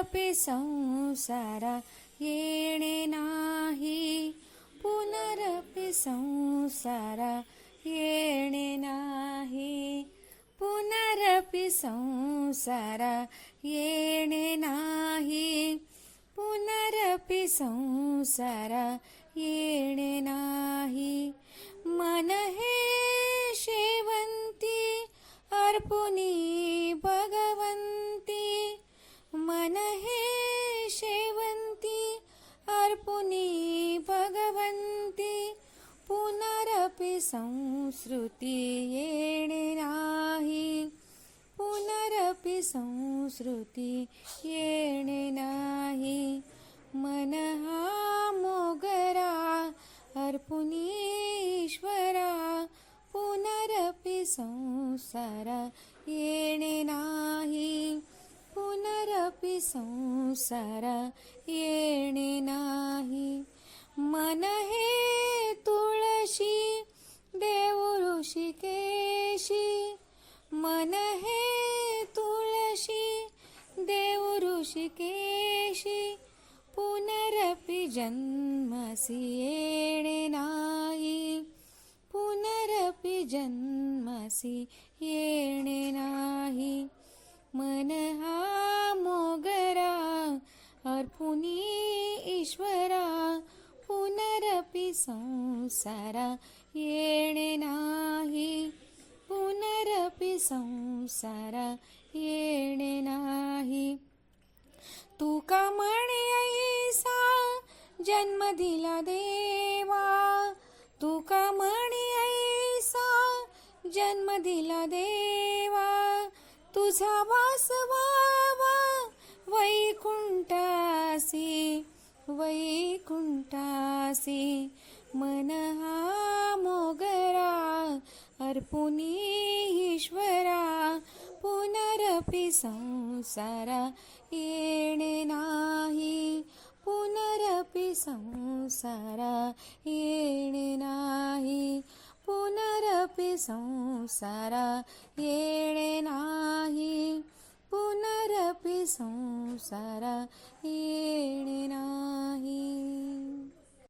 पुनरपि संसारा येणे नाही, पुनरपि संसारा येणे नाही, पुनरपि संसारा येणे नाही, पुनरपि संसारा येणे नाही. मन हे शेवंती अर्पुनी भगवंती, मन हे शेवंती अर्पुनी भगवंती, पुनरपि संस्कृती येणे नाही, पुनरपि संस्कृती येणे नाही. मन हा मोगरा अर्पुनी ईश्वरा, पुनरपि संसारा येणे नाही, पुनरपि संसारा येणे नाही. मन हे तुळशी देव ऋषिकेशी, मन हे तुळशी देव ऋषिकेशी, पुनरपि जन्मसि येणे नाही, पुनरपि जन्मसि येणे नाही. मन हा मोगरा अर्पुनी ईश्वरा, पुनरपि संसारा येणे नाही, पुनरपि संसारा येणे नाही. तुका म्हणे ऐसा जन्म दिला देवा, तुका म्हणे ऐसा जन्म दिला देवा, तुझा वास व्हावा वैकुंठासी, वैकुंठासी. मन हा मोगरा अर्पुनी ईश्वरा, पुनरपि संसारा येणे नाही, पुनरपि संसारा येणे नाही, पुनरपि संसारा येणे नाही, पुनरपि संसारा येणे नाही.